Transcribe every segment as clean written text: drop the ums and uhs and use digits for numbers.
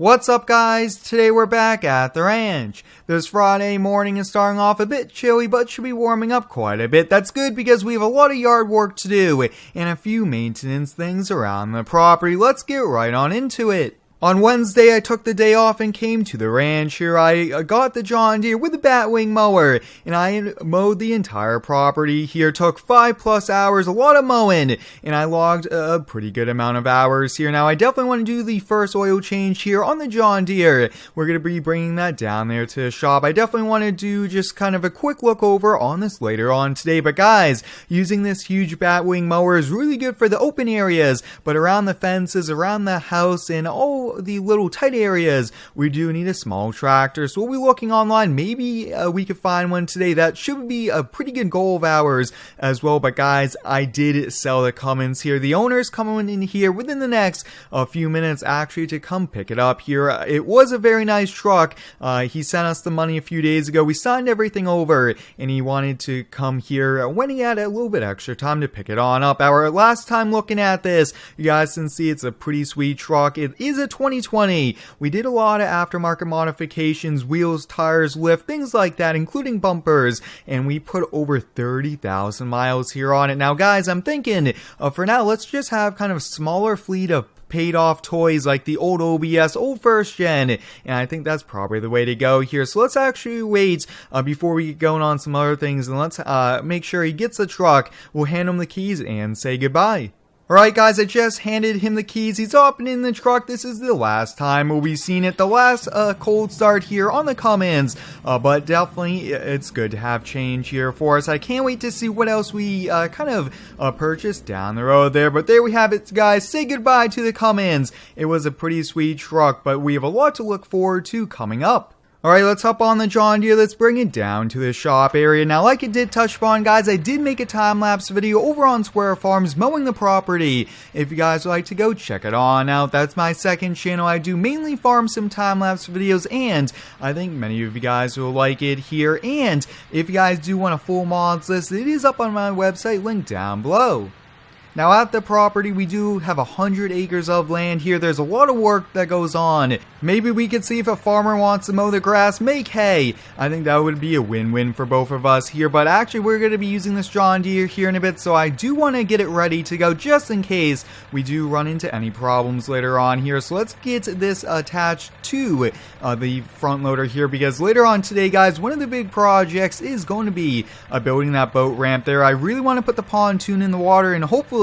What's up, guys? Today we're back at the ranch. This Friday morning is starting off a bit chilly, but should be warming up quite a bit. That's good because we have a lot of yard work to do and a few maintenance things around the property. Let's get right on into it. On Wednesday, I took the day off and came to the ranch here. I got the John Deere with the batwing mower, and I mowed the entire property here. Took 5+ hours, a lot of mowing, and I logged a pretty good amount of hours here. Now, I definitely want to do the first oil change here on the John Deere. We're going to be bringing that down there to the shop. I definitely want to do just kind of a quick look over on this later on today. But guys, using this huge batwing mower is really good for the open areas, but around the fences, around the house, and all the little tight areas, we do need a small tractor. So we'll be looking online. Maybe we could find one today. That should be a pretty good goal of ours as well. But guys, I did sell the Cummins here. The owner's coming in here within the next few minutes actually to come pick it up here. It was a very nice truck. He sent us the money a few days ago. We signed everything over and he wanted to come here when he had a little bit extra time to pick it on up. Our last time looking at this, you guys can see it's a pretty sweet truck. It is a 2020. We did a lot of aftermarket modifications, wheels, tires, lift, things like that, including bumpers, and we put over 30,000 miles here on it. Now guys, I'm thinking for now, let's just have kind of a smaller fleet of paid off toys like the old OBS, old first gen, and I think that's probably the way to go here. So let's actually wait before we get going on some other things, and let's make sure he gets the truck. We'll hand him the keys and say goodbye. Alright guys, I just handed him the keys. He's up and in the truck. This is the last time we'll be seeing it. The last cold start here on the Cummins. But definitely it's good to have change here for us. I can't wait to see what else we kind of purchased down the road there. But there we have it, guys. Say goodbye to the Cummins. It was a pretty sweet truck, but we have a lot to look forward to coming up. Alright, let's hop on the John Deere. Let's bring it down to the shop area. Now, like I did touch upon, guys, I did make a time-lapse video over on Square Farms mowing the property. If you guys would like to go check it on out, that's my second channel. I do mainly farm sim time-lapse videos, and I think many of you guys will like it here. And if you guys do want a full mods list, it is up on my website, linked down below. Now at the property, we do have 100 acres of land here. There's a lot of work that goes on. Maybe we could see if a farmer wants to mow the grass, make hay. I think that would be a win-win for both of us here. But actually, we're going to be using this John Deere here in a bit, so I do want to get it ready to go just in case we do run into any problems later on here. So let's get this attached to the front loader here, because later on today, guys, one of the big projects is going to be building that boat ramp there. I really want to put the pontoon in the water, and hopefully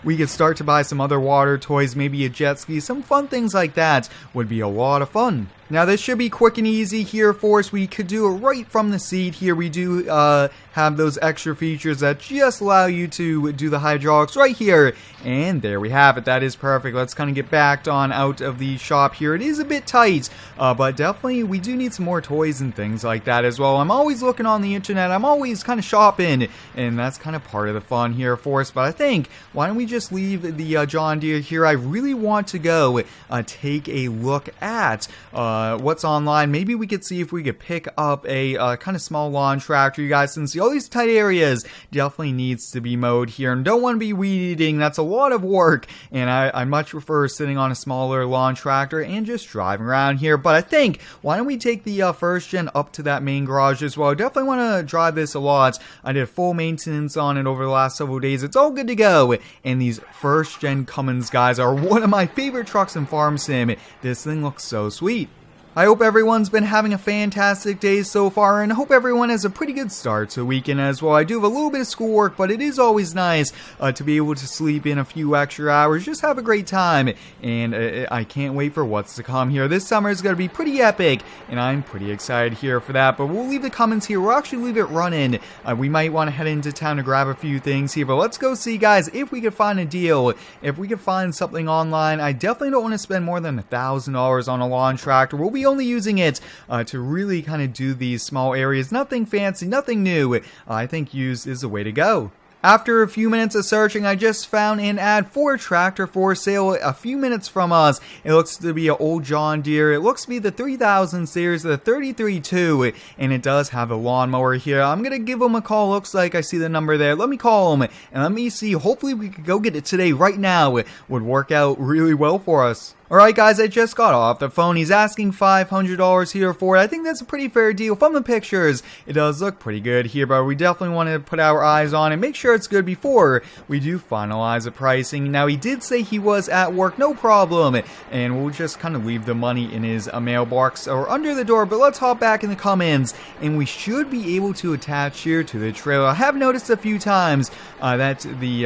we could start to buy some other water toys, maybe a jet ski, some fun things like that would be a lot of fun. Now this should be quick and easy here for us. We could do it right from the seat here. We do have those extra features that just allow you to do the hydraulics right here. And there we have it. That is perfect. Let's kind of get backed on out of the shop here. It is a bit tight, but definitely we do need some more toys and things like that as well. I'm always looking on the internet. I'm always kind of shopping, and that's kind of part of the fun here for us. But I think, why don't we just leave the John Deere here? I really want to go take a look at what's online. Maybe we could see if we could pick up a kind of small lawn tractor. You guys can see all these tight areas definitely needs to be mowed here, and don't want to be weed eating. That's a lot of work, and I much prefer sitting on a smaller lawn tractor and just driving around here. But I think, why don't we take the first gen up to that main garage as well? I definitely want to drive this a lot. I did full maintenance on it over the last several days. It's all good to go, and these first gen Cummins, guys, are one of my favorite trucks in Farm Sim. This thing looks so sweet. I hope everyone's been having a fantastic day so far, and I hope everyone has a pretty good start to the weekend as well. I do have a little bit of schoolwork, but it is always nice to be able to sleep in a few extra hours, just have a great time, and I can't wait for what's to come here. This summer is going to be pretty epic, and I'm pretty excited here for that. But we'll leave the Cummins here. We'll actually leave it running. We might want to head into town to grab a few things here, but let's go see, guys, if we can find a deal, if we can find something online. I definitely don't want to spend more than $1,000 on a lawn tractor. We'll be only using it to really kind of do these small areas. Nothing fancy, nothing new. I think used is the way to go. After a few minutes of searching, I just found an ad for a tractor for sale a few minutes from us. It looks to be an old John Deere. It looks to be the 3000 series, the 33.2, and it does have a lawnmower here. I'm going to give them a call. Looks like I see the number there. Let me call them, and let me see. Hopefully we could go get it today, right now. It would work out really well for us. Alright guys, I just got off the phone. He's asking $500 here for it. I think that's a pretty fair deal. From the pictures, it does look pretty good here, but we definitely want to put our eyes on it, make sure it's good before we do finalize the pricing. Now, he did say he was at work, no problem, and we'll just kind of leave the money in his mailbox or under the door, but let's hop back in the Cummins, and we should be able to attach here to the trailer. I have noticed a few times that the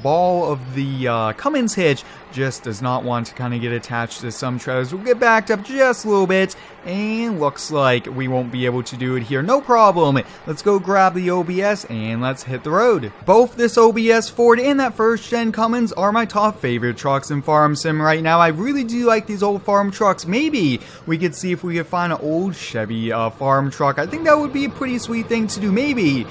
ball of the Cummins hitch just does not want to kind of get attached to some trailers. We'll get backed up just a little bit, and looks like we won't be able to do it here. No problem. Let's go grab the OBS and let's hit the road. Both this OBS Ford and that first gen Cummins are my top favorite trucks in Farm Sim right now. I really do like these old farm trucks. Maybe we could see if we could find an old Chevy farm truck. I think that would be a pretty sweet thing to do. Maybe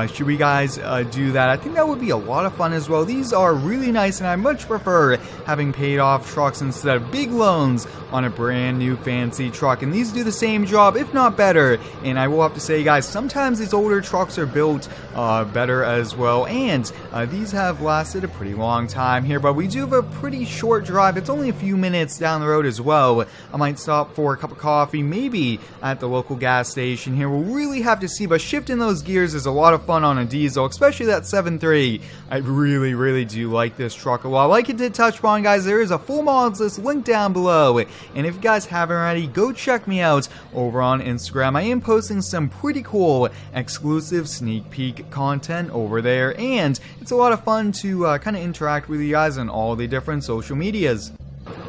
should we guys do that? I think that would be a lot of fun as well. These are really nice, and I much prefer having paid off trucks instead of big loans on a brand new fancy truck, and these do the same job, if not better. And I will have to say, guys, sometimes these older trucks are built better as well, and these have lasted a pretty long time here, but we do have a pretty short drive. It's only a few minutes down the road as well. I might stop for a cup of coffee, maybe at the local gas station here. We'll really have to see, but shifting those gears is a lot of fun on a diesel, especially that 7.3. I really do like this truck a lot. Like it did touch upon, guys, there is a full mods list linked down below, and if you guys haven't already, go check me out over on Instagram. I am posting some pretty cool exclusive sneak peek content over there, and it's a lot of fun to kind of interact with you guys on all the different social medias.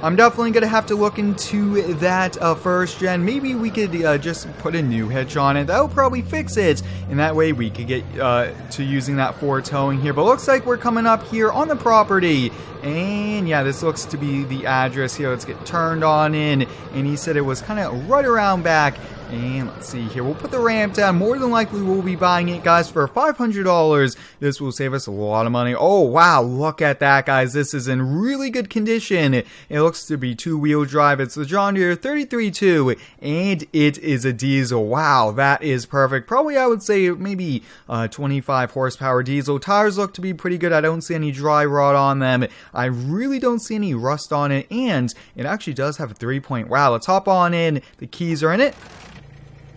I'm definitely going to have to look into that first gen. Maybe we could just put a new hitch on it. That'll probably fix it, and that way we could get to using that for towing here. But looks like we're coming up here on the property, and yeah, this looks to be the address here. Let's get turned on in, and he said it was kind of right around back. And let's see here, we'll put the ramp down. More than likely we'll be buying it, guys, for $500. This will save us a lot of money. Oh wow, look at that, guys. This is in really good condition. It looks to be two-wheel drive. It's the John Deere 33.2, and it is a diesel. Wow, that is perfect. Probably I would say maybe 25 horsepower diesel. Tires look to be pretty good. I don't see any dry rot on them. I really don't see any rust on it, and it actually does have a 3-point. Wow, let's hop on in. The keys are in it.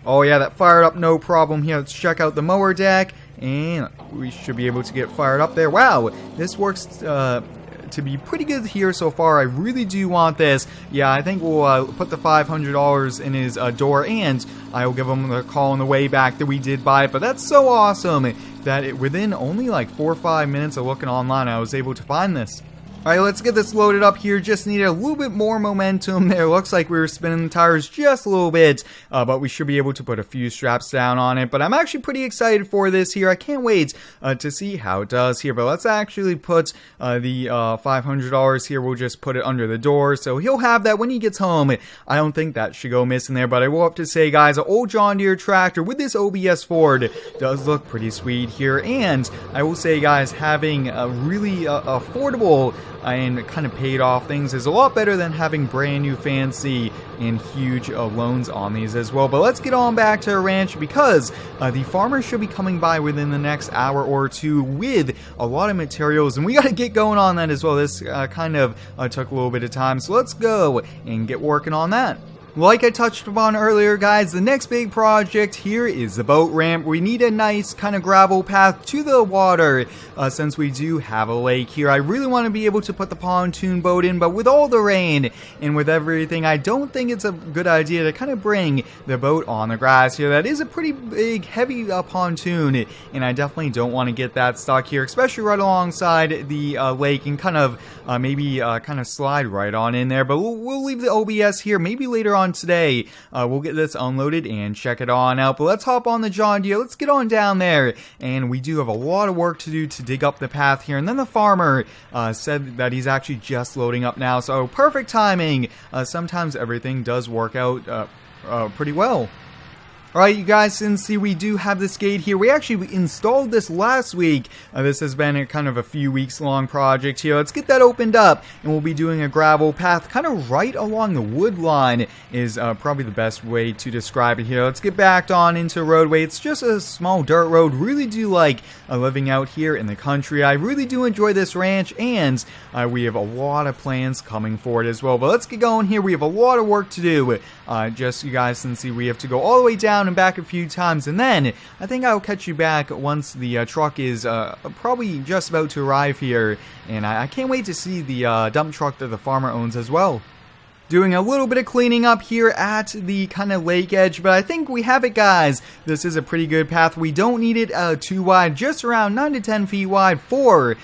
Oh yeah, that fired up no problem here. Let's check out the mower deck, and we should be able to get fired up there. Wow, this works to be pretty good here so far. I really do want this. Yeah, I think we'll put the $500 in his door, and I will give him the call on the way back that we did buy it. But that's so awesome that within only like 4 or 5 minutes of looking online, I was able to find this. Alright, let's get this loaded up here. Just needed a little bit more momentum there. Looks like we were spinning the tires just a little bit, but we should be able to put a few straps down on it. But I'm actually pretty excited for this here. I can't wait to see how it does here. But let's actually put the $500 here. We'll just put it under the door, so he'll have that when he gets home. I don't think that should go missing there, but I will have to say, guys, an old John Deere tractor with this OBS Ford does look pretty sweet here. And I will say, guys, having a really affordable and kind of paid off things is a lot better than having brand new fancy and huge loans on these as well. But let's get on back to our ranch, because the farmer should be coming by within the next hour or two with a lot of materials, and we got to get going on that as well. This kind of took a little bit of time, so let's go and get working on that. Like I touched upon earlier, guys, the next big project here is the boat ramp. We need a nice kind of gravel path to the water since we do have a lake here. I really want to be able to put the pontoon boat in, but with all the rain and with everything, I don't think it's a good idea to kind of bring the boat on the grass here. That is a pretty big, heavy pontoon, and I definitely don't want to get that stuck here, especially right alongside the lake, and kind of maybe kind of slide right on in there. But we'll leave the OBS here. Maybe later on today we'll get this unloaded and check it on out. But let's hop on the John Deere. Let's get on down there, and we do have a lot of work to do to dig up the path here. And then the farmer said that he's actually just loading up now, so perfect timing. Sometimes everything does work out pretty well. Alright, you guys can see we do have this gate here. We actually installed this last week. This has been a kind of a few weeks long project here. Let's get that opened up, and we'll be doing a gravel path kind of right along the wood line is probably the best way to describe it here. Let's get backed on into roadway. It's just a small dirt road. Really do like living out here in the country. I really do enjoy this ranch, and we have a lot of plans coming for it as well. But let's get going here. We have a lot of work to do. Just you guys can see we have to go all the way down and back a few times, and then I think I'll catch you back once the truck is probably just about to arrive here, and I can't wait to see the dump truck that the farmer owns as well. Doing a little bit of cleaning up here at the kind of lake edge, but I think we have it, guys. This is a pretty good path. We don't need it too wide, just around 9 to 10 feet wide for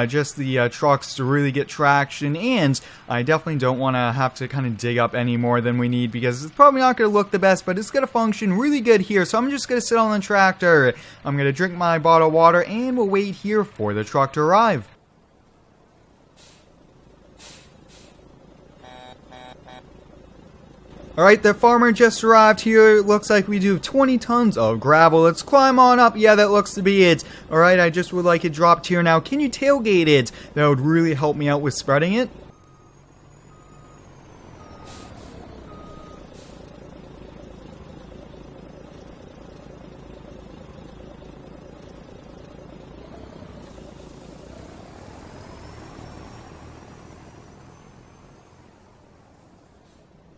just the trucks to really get traction, and I definitely don't want to have to kind of dig up any more than we need because it's probably not going to look the best, but it's going to function really good here. So I'm just going to sit on the tractor. I'm going to drink my bottle of water, and we'll wait here for the truck to arrive. Alright, the farmer just arrived here. It looks like we do 20 tons of gravel. Let's climb on up. Yeah, that looks to be it. Alright, I just would like it dropped here now. Can you tailgate it? That would really help me out with spreading it.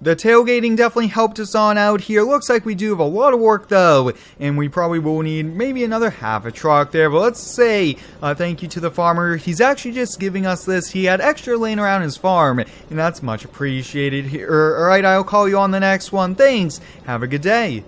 The tailgating definitely helped us on out here. Looks like we do have a lot of work though, and we probably will need maybe another half a truck there. But let's say thank you to the farmer. He's actually just giving us this. He had extra laying around his farm, and that's much appreciated here. Alright, I'll call you on the next one. Thanks. Have a good day.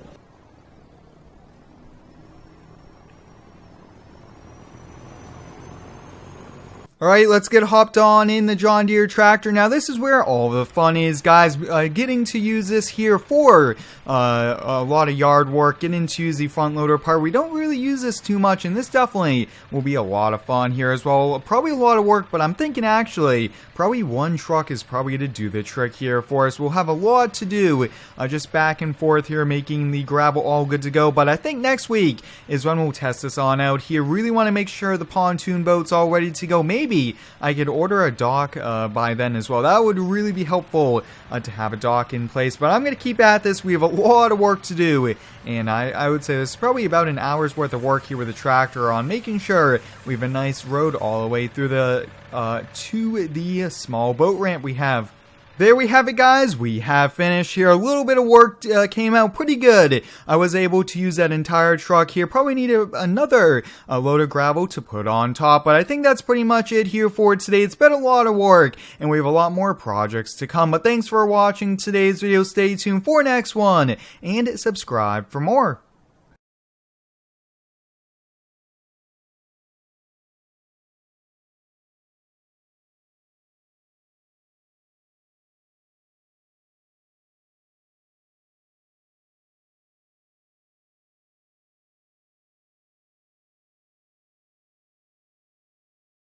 Alright, let's get hopped on in the John Deere tractor. Now this is where all the fun is, guys. Getting to use this here for a lot of yard work, getting to use the front loader part. We don't really use this too much, and this definitely will be a lot of fun here as well. Probably a lot of work, but I'm thinking actually probably one truck is probably going to do the trick here for us. We'll have a lot to do just back and forth here, making the gravel all good to go. But I think next week is when we'll test this on out here. Really want to make sure the pontoon boat's all ready to go. Maybe I could order a dock by then as well. That would really be helpful to have a dock in place. But I'm going to keep at this. We have a lot of work to do, and I would say this is probably about an hour's worth of work here with the tractor on, making sure we have a nice road all the way through the to the small boat ramp we have. There we have it, guys. We have finished here. A little bit of work came out pretty good. I was able to use that entire truck here. Probably need another load of gravel to put on top, but I think that's pretty much it here for today. It's been a lot of work, and we have a lot more projects to come. But thanks for watching today's video. Stay tuned for next one, and subscribe for more.